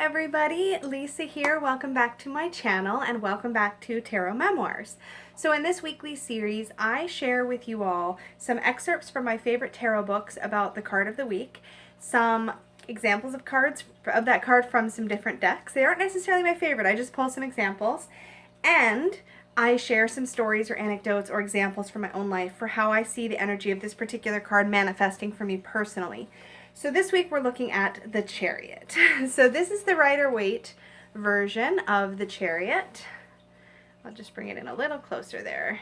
everybody, Lisa here. Welcome back to my channel and welcome back to Tarot Memoirs. So in this weekly series, I share with you all some excerpts from my favorite tarot books about the card of the week, some examples of cards of that card from some different decks. They aren't necessarily my favorite, I just pull some examples, and I share some stories or anecdotes or examples from my own life for how I see the energy of this particular card manifesting for me personally. So this week we're looking at the Chariot. So this is the Rider-Waite version of the Chariot. I'll just bring it in a little closer there.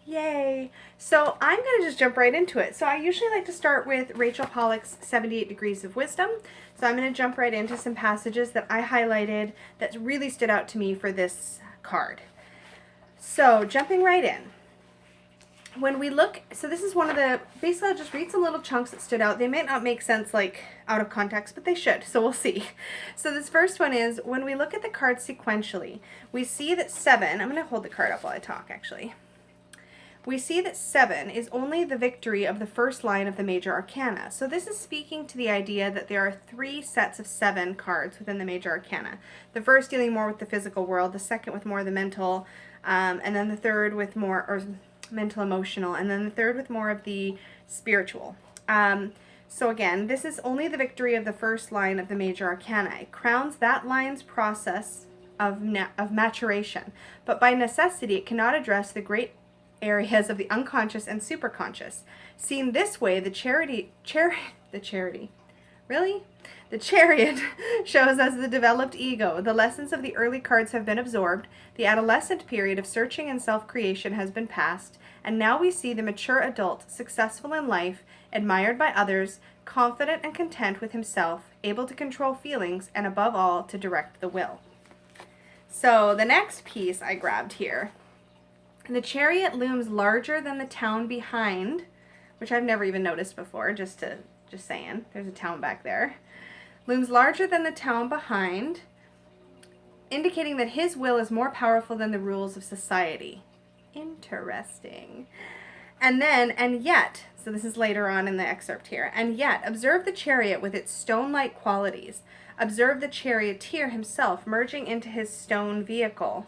Yay! So I'm going to just jump right into it. So I usually like to start with Rachel Pollack's 78 Degrees of Wisdom. So I'm going to jump right into some passages that I highlighted that really stood out to me for this card. So jumping right in. When we look, so this is one of the, basically I'll just read some little chunks that stood out. They may not make sense like out of context, but they should, so we'll see. So this first one is, when we look at the cards sequentially, we see that 7, I'm going to hold the card up while I talk actually. We see that 7 is only the victory of the first line of the major arcana. So this is speaking to the idea that there are 3 sets of 7 cards within the major arcana. The first dealing more with the physical world, the second with more of the mental, and then the third with more, or mental emotional, and then the third with more of the spiritual. So again, this is only the victory of the first line of the major arcana. It crowns that line's process of maturation, but by necessity it cannot address the great areas of the unconscious and superconscious. Seen this way, the Chariot shows us the developed ego. The lessons of the early cards have been absorbed, the adolescent period of searching and self-creation has been passed, and now we see the mature adult, successful in life, admired by others, confident and content with himself, able to control feelings, and above all, to direct the will. So the next piece I grabbed here. The Chariot looms larger than the town behind, which I've never even noticed before, just saying. There's a town back there. Looms larger than the town behind, indicating that his will is more powerful than the rules of society. Interesting. And then, and yet, so this is later on in the excerpt here, and yet, observe the Chariot with its stone-like qualities. Observe the charioteer himself merging into his stone vehicle.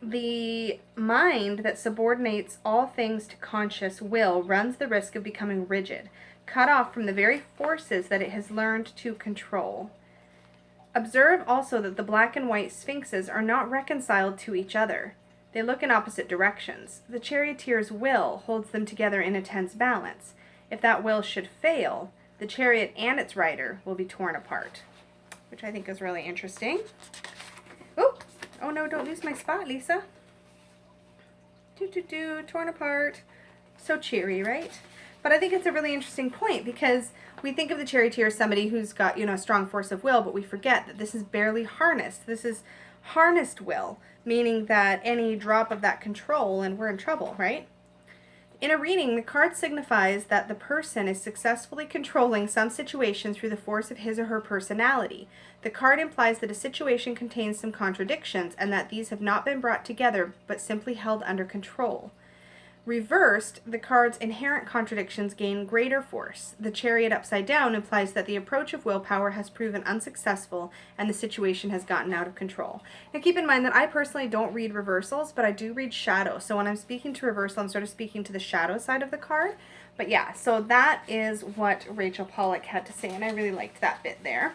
The mind that subordinates all things to conscious will runs the risk of becoming rigid, cut off from the very forces that it has learned to control. Observe also that the black and white sphinxes are not reconciled to each other. They look in opposite directions. The charioteer's will holds them together in a tense balance. If that will should fail, the chariot and its rider will be torn apart, which I think is really interesting. Oh no, don't lose my spot, Lisa. Torn apart. So cheery, right? But I think it's a really interesting point because we think of the charioteer as somebody who's got, a strong force of will, but we forget that this is barely harnessed. This is harnessed will, meaning that any drop of that control and we're in trouble, right? In a reading, the card signifies that the person is successfully controlling some situation through the force of his or her personality. The card implies that a situation contains some contradictions and that these have not been brought together but simply held under control. Reversed, the card's inherent contradictions gain greater force. The Chariot upside down implies that the approach of willpower has proven unsuccessful and the situation has gotten out of control. Now keep in mind that I personally don't read reversals, but I do read shadow. So when I'm speaking to reversal, I'm sort of speaking to the shadow side of the card. But yeah, so that is what Rachel Pollack had to say, and I really liked that bit there.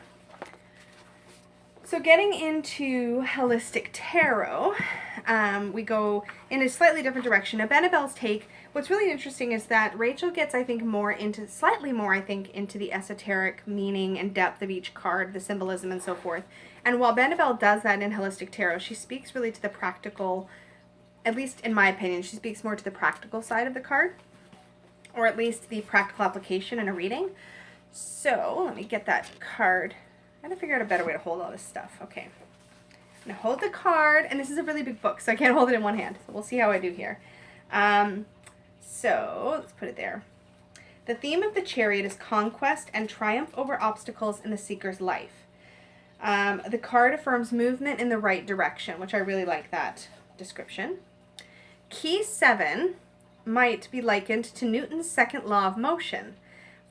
So getting into holistic tarot, we go in a slightly different direction. Now, Benebell's take, what's really interesting is that Rachel gets, I think, slightly more into the esoteric meaning and depth of each card, the symbolism and so forth. And while Benebell does that in holistic tarot, she speaks really to the practical, at least in my opinion, she speaks more to the practical side of the card, or at least the practical application in a reading. So let me get that card. I gotta figure out a better way to hold all this stuff. Okay. I'm gonna hold the card, and this is a really big book, so I can't hold it in one hand. So we'll see how I do here. So let's put it there. The theme of the Chariot is conquest and triumph over obstacles in the seeker's life. The card affirms movement in the right direction, which I really like that description. Key 7 might be likened to Newton's second law of motion.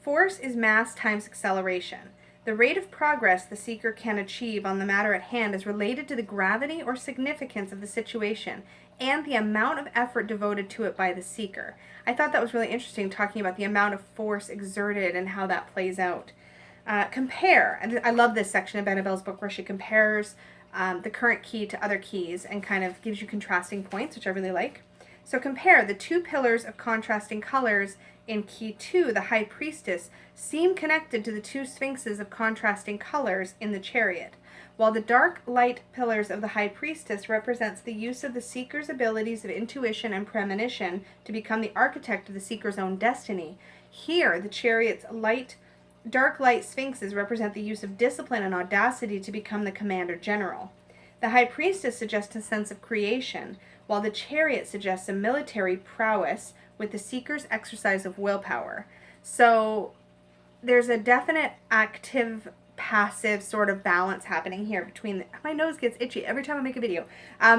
Force is mass times acceleration. The rate of progress the seeker can achieve on the matter at hand is related to the gravity or significance of the situation and the amount of effort devoted to it by the seeker. I thought that was really interesting, talking about the amount of force exerted and how that plays out. Compare. And I love this section of Annabelle's book where she compares the current key to other keys and kind of gives you contrasting points, which I really like. So compare the two pillars of contrasting colors in key 2, the High Priestess, seem connected to the two sphinxes of contrasting colors in the Chariot, while the dark light pillars of the High Priestess represents the use of the seeker's abilities of intuition and premonition to become the architect of the seeker's own destiny. Here, the Chariot's dark light sphinxes represent the use of discipline and audacity to become the commander general. The High Priestess suggests a sense of creation, while the Chariot suggests a military prowess with the seeker's exercise of willpower. So there's a definite active passive sort of balance happening here between my nose gets itchy every time I make a video,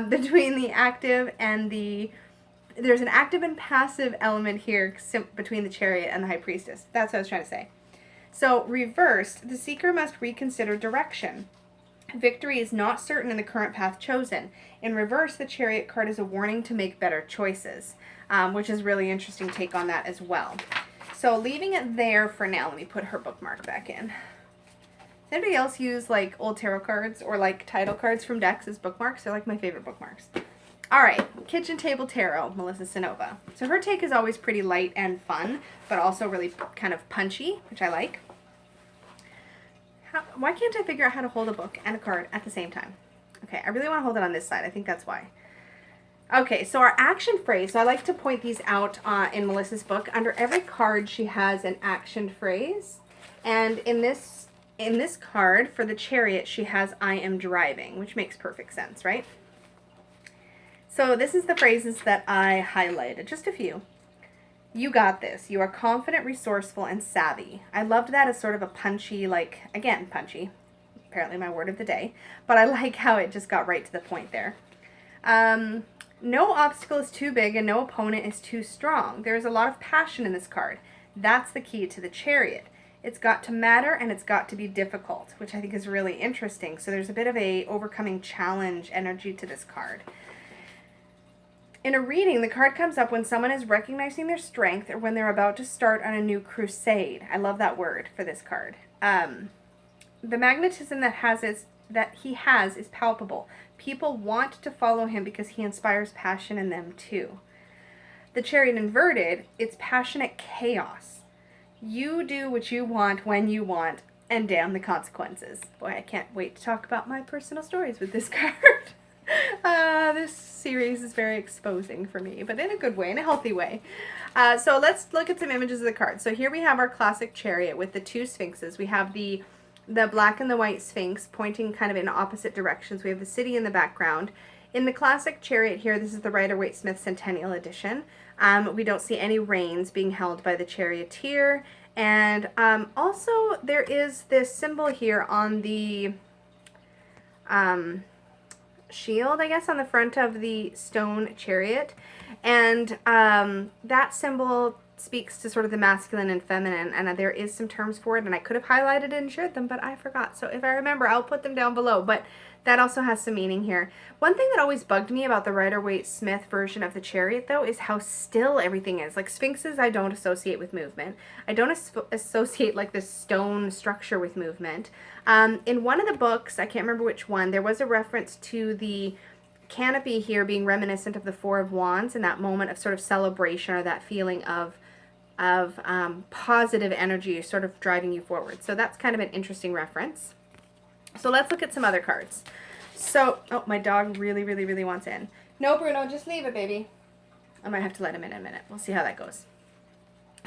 between the active and there's an active and passive element here between the Chariot and the High Priestess. That's what I was trying to say. So reversed, the seeker must reconsider direction. Victory is not certain in the current path chosen. In reverse, the Chariot card is a warning to make better choices, which is really interesting take on that as well. So leaving it there for now, let me put her bookmark back in. Does anybody else use like old tarot cards or like title cards from decks as bookmarks? They're like my favorite bookmarks. All right, Kitchen Table Tarot, Melissa Sinova. So her take is always pretty light and fun, but also really kind of punchy, which I like. Why can't I figure out how to hold a book and a card at the same time? Okay, I really want to hold it on this side. I think that's why. Okay, so our action phrase. So I like to point these out in Melissa's book. Under every card, she has an action phrase. And in this card, for the Chariot, she has I am driving, which makes perfect sense, right? So this is the phrases that I highlighted, just a few. You got this. You are confident, resourceful, and savvy. I loved that as sort of a punchy, like, again, punchy. Apparently my word of the day. But I like how it just got right to the point there. No obstacle is too big and no opponent is too strong. There is a lot of passion in this card. That's the key to the Chariot. It's got to matter and it's got to be difficult, which I think is really interesting. So there's a bit of a overcoming challenge energy to this card. In a reading, the card comes up when someone is recognizing their strength or when they're about to start on a new crusade. I love that word for this card. The magnetism that he has is palpable. People want to follow him because he inspires passion in them too. The Chariot inverted, it's passionate chaos. You do what you want when you want, and damn the consequences. Boy, I can't wait to talk about my personal stories with this card. This series is very exposing for me, but in a good way, in a healthy way. So let's look at some images of the cards. So here we have our classic Chariot with the two sphinxes. We have the black and the white sphinx pointing kind of in opposite directions. We have the city in the background. In the classic Chariot here, this is the Rider-Waite-Smith Centennial Edition. We don't see any reins being held by the charioteer. And also there is this symbol here on the shield, I guess, on the front of the stone chariot. And that symbol speaks to sort of the masculine and feminine, and there is some terms for it, and I could have highlighted and shared them, but I forgot. So if I remember, I'll put them down below, but that also has some meaning here. One thing that always bugged me about the Rider-Waite-Smith version of the Chariot, though, is how still everything is. Like, sphinxes I don't associate with movement. I don't associate, like, this stone structure with movement. In one of the books, I can't remember which one, there was a reference to the canopy here being reminiscent of the Four of Wands and that moment of sort of celebration or that feeling of positive energy sort of driving you forward. So that's kind of an interesting reference. So let's look at some other cards. So, oh, my dog really, really, really wants in. No, Bruno, just leave it, baby. I might have to let him in a minute. We'll see how that goes.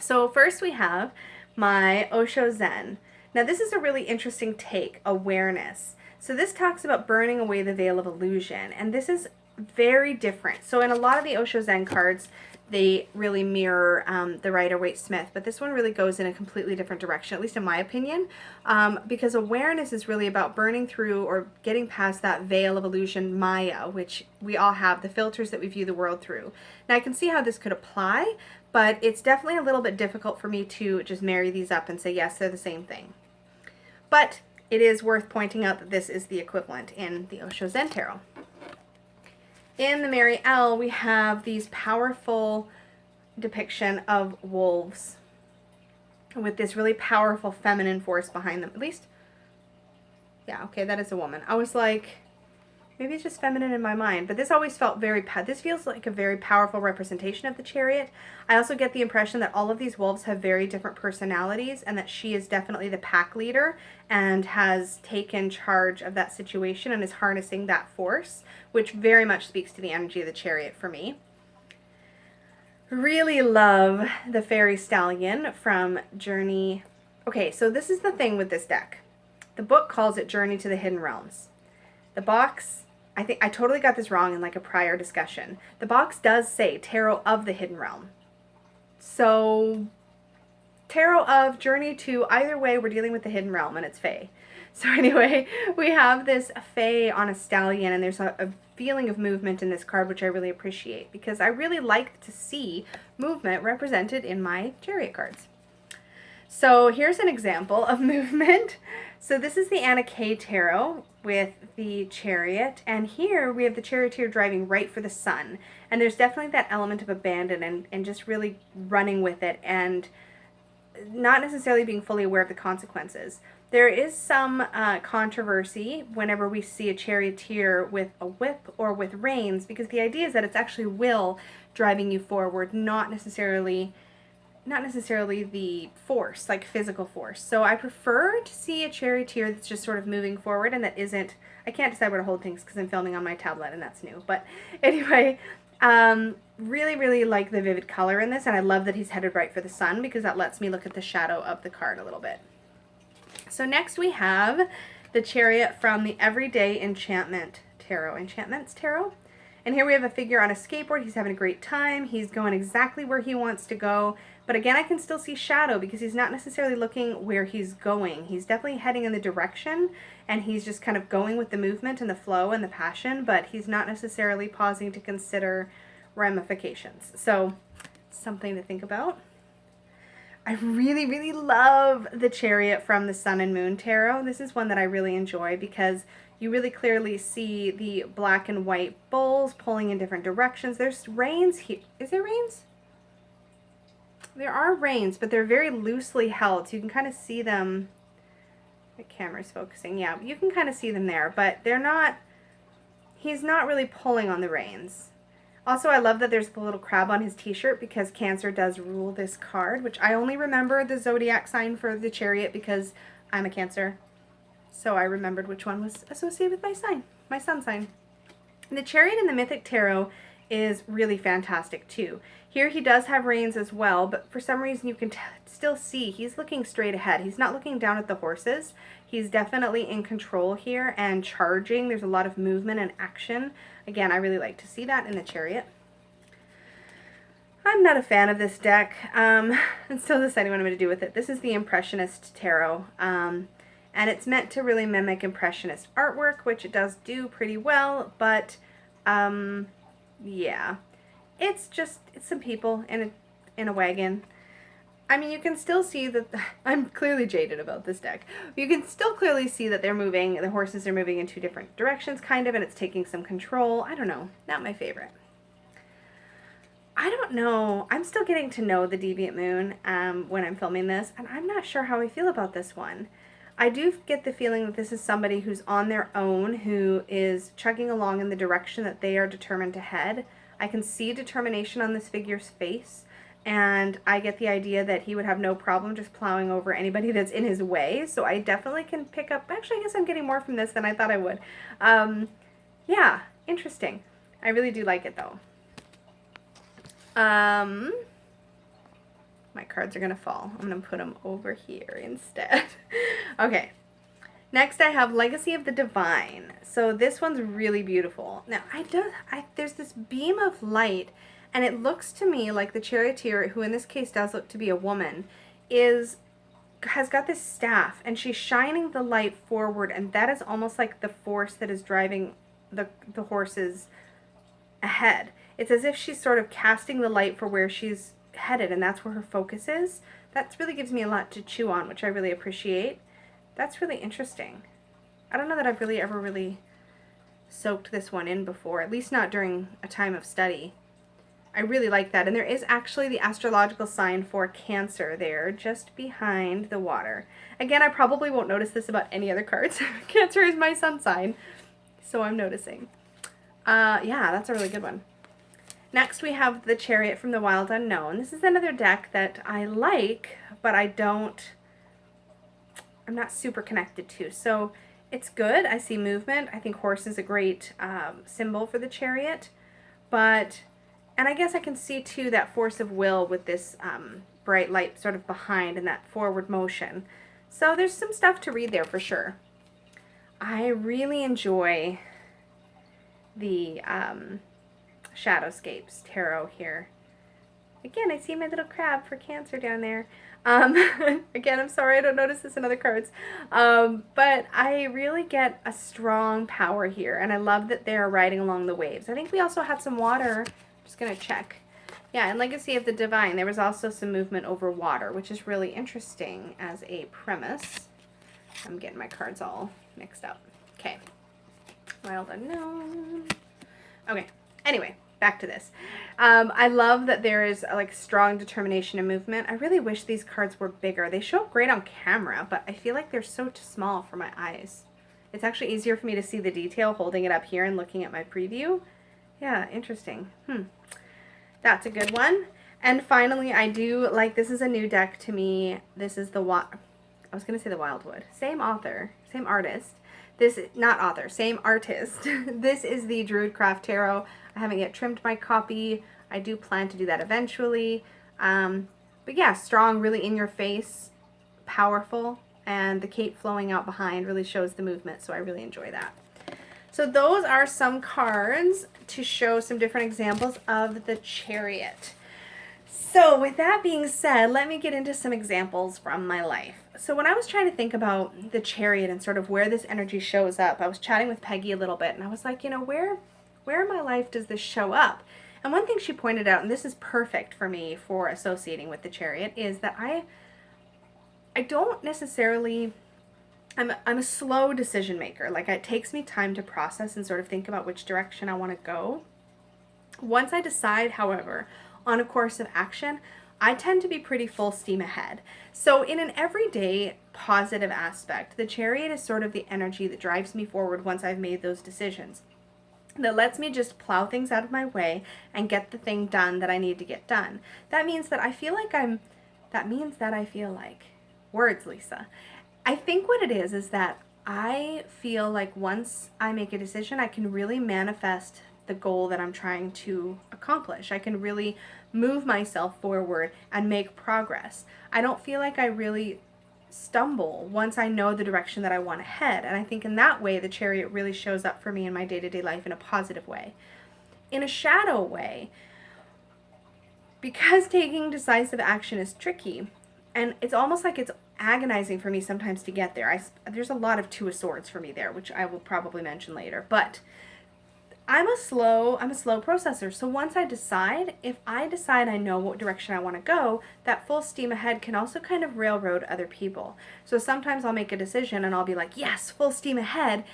So first we have my Osho Zen. Now this is a really interesting take, awareness. So this talks about burning away the veil of illusion, and this is very different. So in a lot of the Osho Zen cards, they really mirror the Rider-Waite-Smith, but this one really goes in a completely different direction, at least in my opinion, because awareness is really about burning through or getting past that veil of illusion, Maya, which we all have, the filters that we view the world through. Now I can see how this could apply, but it's definitely a little bit difficult for me to just marry these up and say, yes, they're the same thing. But it is worth pointing out that this is the equivalent in the Osho Zen Tarot. In the Mary L, we have these powerful depiction of wolves with this really powerful feminine force behind them. At least, yeah, okay, that is a woman. I was like, maybe it's just feminine in my mind, but this always felt very, this feels like a very powerful representation of the Chariot. I also get the impression that all of these wolves have very different personalities and that she is definitely the pack leader and has taken charge of that situation and is harnessing that force, which very much speaks to the energy of the Chariot for me. Really love the Fairy Stallion from Journey. Okay, so this is the thing with this deck. The book calls it Journey to the Hidden Realms. The box, I think I totally got this wrong in like a prior discussion. The box does say Tarot of the Hidden Realm. So Tarot of, Journey to, either way we're dealing with the Hidden Realm and it's Fae. So anyway, we have this Fae on a stallion and there's a feeling of movement in this card, which I really appreciate because I really like to see movement represented in my Chariot cards. So here's an example of movement. So this is the Anna K Tarot with the Chariot, and here we have the charioteer driving right for the sun. And there's definitely that element of abandon and just really running with it and not necessarily being fully aware of the consequences. There is some controversy whenever we see a charioteer with a whip or with reins, because the idea is that it's actually will driving you forward, not necessarily the force, like physical force. So I prefer to see a charioteer that's just sort of moving forward and that isn't, I can't decide where to hold things because I'm filming on my tablet and that's new. But anyway, really, really like the vivid color in this, and I love that he's headed right for the sun because that lets me look at the shadow of the card a little bit. So next we have the Chariot from the Everyday Enchantments Tarot. And here we have a figure on a skateboard. He's having a great time. He's going exactly where he wants to go. But again, I can still see shadow because he's not necessarily looking where he's going. He's definitely heading in the direction, and he's just kind of going with the movement and the flow and the passion, but he's not necessarily pausing to consider ramifications. So something to think about. I really, really love the Chariot from the Sun and Moon Tarot. This is one that I really enjoy because you really clearly see the black and white bulls pulling in different directions. There's reins here. Is there reins? There are reins, but they're very loosely held, so you can kind of see them. The camera's focusing. Yeah, you can kind of see them there, but they're not, he's not really pulling on the reins. Also, I love that there's the little crab on his t-shirt because Cancer does rule this card, which I only remember the zodiac sign for the Chariot because I'm a Cancer. So I remembered which one was associated with my sign, my sun sign. And the Chariot in the Mythic Tarot is really fantastic too. Here he does have reins as well, but for some reason you can still see he's looking straight ahead. He's not looking down at the horses. He's definitely in control here and charging. There's a lot of movement and action. Again, I really like to see that in the Chariot. I'm not a fan of this deck. I'm still deciding what I'm going to do with it. This is the Impressionist Tarot. And it's meant to really mimic Impressionist artwork, which it does do pretty well, but yeah. It's some people in a wagon. I mean, you can still see that, I'm clearly jaded about this deck. You can still clearly see that they're moving, the horses are moving in two different directions, kind of, and it's taking some control. I don't know, not my favorite. I don't know, I'm still getting to know the Deviant Moon when I'm filming this, and I'm not sure how I feel about this one. I do get the feeling that this is somebody who's on their own, who is chugging along in the direction that they are determined to head. I can see determination on this figure's face, and I get the idea that he would have no problem just plowing over anybody that's in his way, so I definitely can pick up, actually I guess I'm getting more from this than I thought I would. Yeah, interesting. I really do like it though. My cards are going to fall. I'm going to put them over here instead. Okay. Next I have Legacy of the Divine. So this one's really beautiful. Now there's this beam of light And it looks to me like the charioteer, who in this case does look to be a woman, has got this staff, and she's shining the light forward, and that is almost like the force that is driving the horses ahead. It's as if she's sort of casting the light for where she's headed, and that's where her focus is. That really gives me a lot to chew on, which I really appreciate. That's really interesting. I don't know that I've really ever really soaked this one in before, at least not during a time of study. I really like that. And there is actually the astrological sign for Cancer there, just behind the water. Again, I probably won't notice this about any other cards. Cancer is my sun sign, so I'm noticing. Yeah, that's a really good one. Next, we have the Chariot from the Wild Unknown. This is another deck that I like, but I'm not super connected to. So it's good. I see movement. I think horse is a great symbol for the Chariot. And I guess I can see, too, that force of will with this bright light sort of behind and that forward motion. So there's some stuff to read there for sure. I really enjoy the Shadowscapes Tarot here. Again, I see my little crab for Cancer down there. Again, I'm sorry I don't notice this in other cards. But I really get a strong power here, and I love that they're riding along the waves. I think we also had some water. Just going to check. Yeah, in Legacy of the Divine, there was also some movement over water, which is really interesting as a premise. I'm getting my cards all mixed up. Okay. Wild Unknown. Okay. Anyway, back to this. I love that there is like strong determination and movement. I really wish these cards were bigger. They show up great on camera, but I feel like they're so small for my eyes. It's actually easier for me to see the detail holding it up here and looking at my preview. Yeah, interesting. That's a good one. And finally, I do like, this is a new deck to me. This is I was going to say the Wildwood. Same author, same artist. Not author, same artist. This is the Druid Craft Tarot. I haven't yet trimmed my copy. I do plan to do that eventually. But yeah, strong, really in your face, powerful, and the cape flowing out behind really shows the movement, so I really enjoy that. So those are some cards to show some different examples of the Chariot. So with that being said, let me get into some examples from my life. So when I was trying to think about the Chariot and sort of where this energy shows up, I was chatting with Peggy a little bit, and I was like, where in my life does this show up? And one thing she pointed out, and this is perfect for me for associating with the Chariot, is that I don't necessarily... I'm a slow decision maker. Like, it takes me time to process and sort of think about which direction I want to go. Once I decide, however, on a course of action, I tend to be pretty full steam ahead. So in an everyday positive aspect, the Chariot is sort of the energy that drives me forward once I've made those decisions. That lets me just plow things out of my way and get the thing done that I need to get done. That means that I feel like words, Lisa. I think what it is that I feel like once I make a decision, I can really manifest the goal that I'm trying to accomplish. I can really move myself forward and make progress. I don't feel like I really stumble once I know the direction that I want to head. And I think in that way, the Chariot really shows up for me in my day-to-day life in a positive way. In a shadow way, because taking decisive action is tricky, and it's almost like it's agonizing for me sometimes to get there. There's a lot of Two of Swords for me there, which I will probably mention later. But I'm a slow processor. So once I decide, if I decide I know what direction I want to go, that full steam ahead can also kind of railroad other people. So sometimes I'll make a decision and I'll be like, yes, full steam ahead.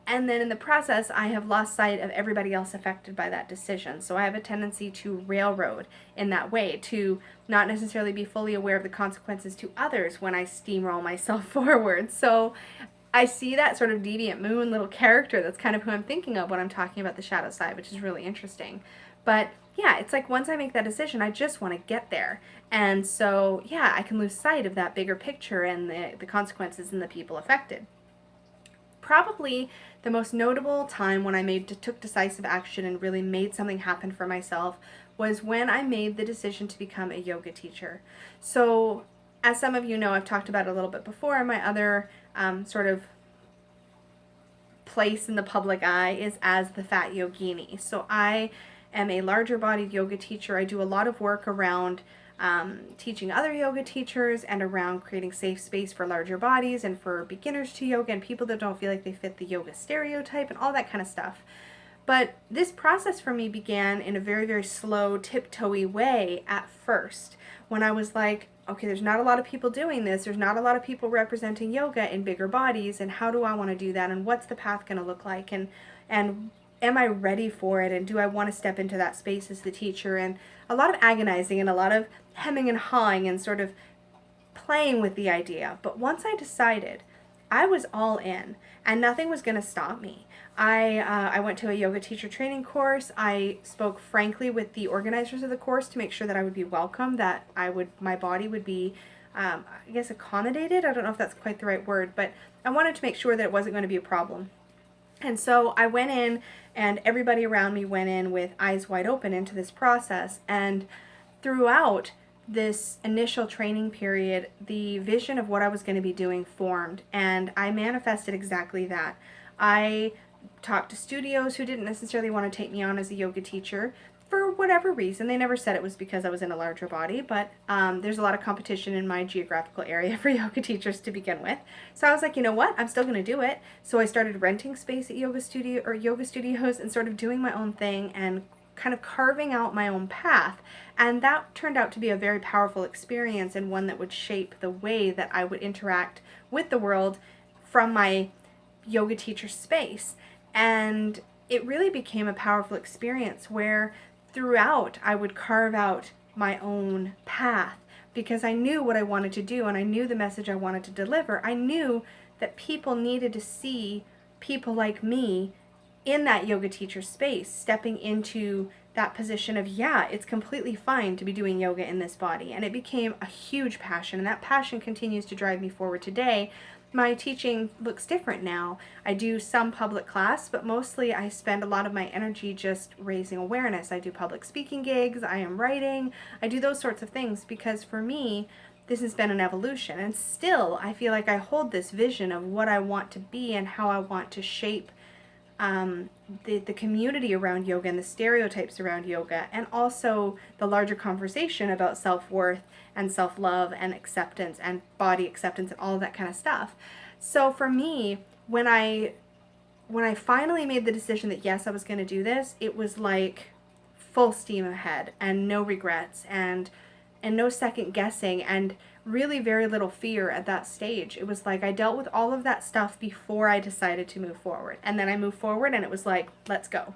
And then in the process, I have lost sight of everybody else affected by that decision. So I have a tendency to railroad in that way, to not necessarily be fully aware of the consequences to others when I steamroll myself forward. So I see that sort of deviant moon little character. That's kind of who I'm thinking of when I'm talking about the shadow side, which is really interesting. But yeah, it's like once I make that decision, I just want to get there. And so, yeah, I can lose sight of that bigger picture and the consequences and the people affected. Probably the most notable time when I took decisive action and really made something happen for myself was when I made the decision to become a yoga teacher. So, as some of you know, I've talked about it a little bit before, my other sort of place in the public eye is as the fat yogini. So I am a larger bodied yoga teacher. I do a lot of work around teaching other yoga teachers and around creating safe space for larger bodies and for beginners to yoga and people that don't feel like they fit the yoga stereotype and all that kind of stuff. But this process for me began in a very, very slow, tiptoey way at first, when I was like, okay, there's not a lot of people doing this. There's not a lot of people representing yoga in bigger bodies, and how do I want to do that, and what's the path going to look like, and am I ready for it, and do I want to step into that space as the teacher? And a lot of agonizing and a lot of hemming and hawing and sort of playing with the idea. But once I decided, I was all in, and nothing was going to stop me. I went to a yoga teacher training course. I spoke frankly with the organizers of the course to make sure that I would be welcome, that my body would be, I guess, accommodated. I don't know if that's quite the right word, but I wanted to make sure that it wasn't going to be a problem. And so I went in, and everybody around me went in with eyes wide open into this process. And throughout this initial training period, the vision of what I was going to be doing formed, and I manifested exactly that. I talked to studios who didn't necessarily want to take me on as a yoga teacher for whatever reason. They never said it was because I was in a larger body, but there's a lot of competition in my geographical area for yoga teachers to begin with. So I was like, you know what? I'm still going to do it. So I started renting space at yoga studios and sort of doing my own thing and kind of carving out my own path. And that turned out to be a very powerful experience, and one that would shape the way that I would interact with the world from my yoga teacher space. And it really became a powerful experience where throughout I would carve out my own path, because I knew what I wanted to do and I knew the message I wanted to deliver. I knew that people needed to see people like me in that yoga teacher space, stepping into that position of, yeah, it's completely fine to be doing yoga in this body. And it became a huge passion, and that passion continues to drive me forward today. My teaching looks different now. I do some public class, but mostly I spend a lot of my energy just raising awareness. I do public speaking gigs, I am writing, I do those sorts of things, because for me, this has been an evolution. And still, I feel like I hold this vision of what I want to be and how I want to shape the community around yoga and the stereotypes around yoga, and also the larger conversation about self-worth and self-love and acceptance and body acceptance and all of that kind of stuff. So for me, when I finally made the decision that yes, I was going to do this, it was like full steam ahead and no regrets and no second guessing, and really very little fear at that stage. It was like I dealt with all of that stuff before I decided to move forward. And then I moved forward and it was like, let's go.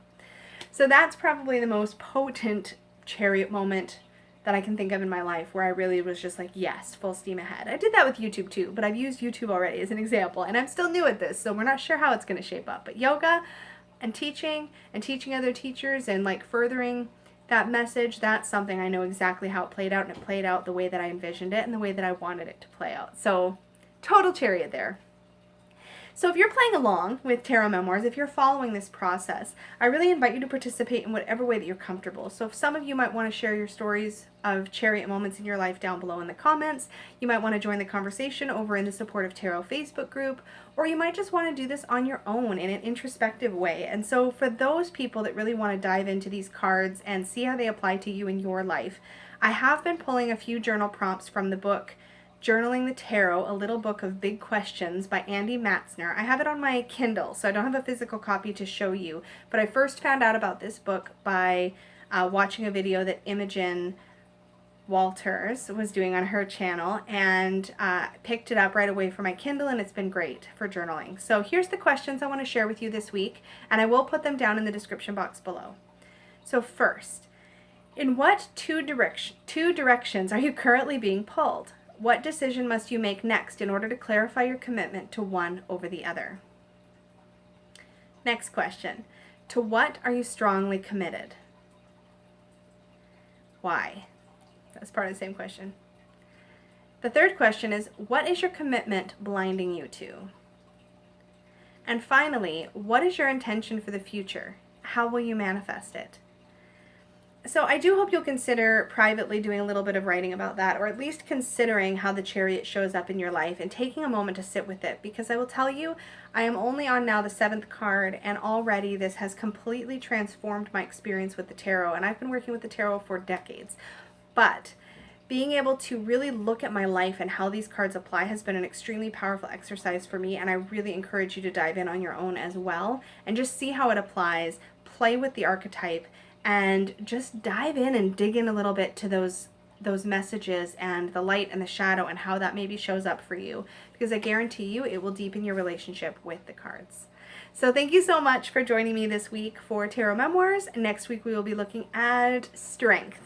So that's probably the most potent chariot moment that I can think of in my life, where I really was just like, yes, full steam ahead. I did that with YouTube too, but I've used YouTube already as an example, and I'm still new at this, so we're not sure how it's going to shape up. But yoga and teaching other teachers and like furthering that message, that's something I know exactly how it played out, and it played out the way that I envisioned it and the way that I wanted it to play out. So total chariot there. So if you're playing along with Tarot Memoirs, if you're following this process, I really invite you to participate in whatever way that you're comfortable. So if some of you might want to share your stories of chariot moments in your life down below in the comments, you might want to join the conversation over in the Supportive Tarot Facebook group, or you might just want to do this on your own in an introspective way. And so for those people that really want to dive into these cards and see how they apply to you in your life, I have been pulling a few journal prompts from the book Journaling the Tarot, a little book of big questions by Andy Matzner. I have it on my Kindle, so I don't have a physical copy to show you, but I first found out about this book by watching a video that Imogen Walters was doing on her channel, and picked it up right away for my Kindle, and it's been great for journaling. So here's the questions I want to share with you this week, and I will put them down in the description box below. So first, in what two directions are you currently being pulled? What decision must you make next in order to clarify your commitment to one over the other? Next question. To what are you strongly committed? Why? That's part of the same question. The third question is, what is your commitment blinding you to? And finally, what is your intention for the future? How will you manifest it? So I do hope you'll consider privately doing a little bit of writing about that, or at least considering how the Chariot shows up in your life and taking a moment to sit with it, because I will tell you, I am only on now the 7th card, and already this has completely transformed my experience with the tarot, and I've been working with the tarot for decades. But being able to really look at my life and how these cards apply has been an extremely powerful exercise for me, and I really encourage you to dive in on your own as well and just see how it applies, play with the archetype, and just dive in and dig in a little bit to those messages and the light and the shadow and how that maybe shows up for you, because I guarantee you it will deepen your relationship with the cards. So thank you so much for joining me this week for Tarot Memoirs. Next week we will be looking at strength.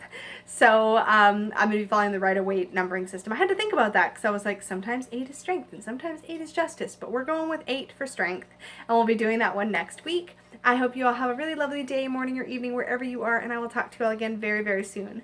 So I'm going to be following the Rider-Waite numbering system. I had to think about that because I was like, sometimes 8 is strength and sometimes 8 is justice, but we're going with 8 for strength, and we'll be doing that one next week. I hope you all have a really lovely day, morning, or evening, wherever you are, and I will talk to you all again very, very soon.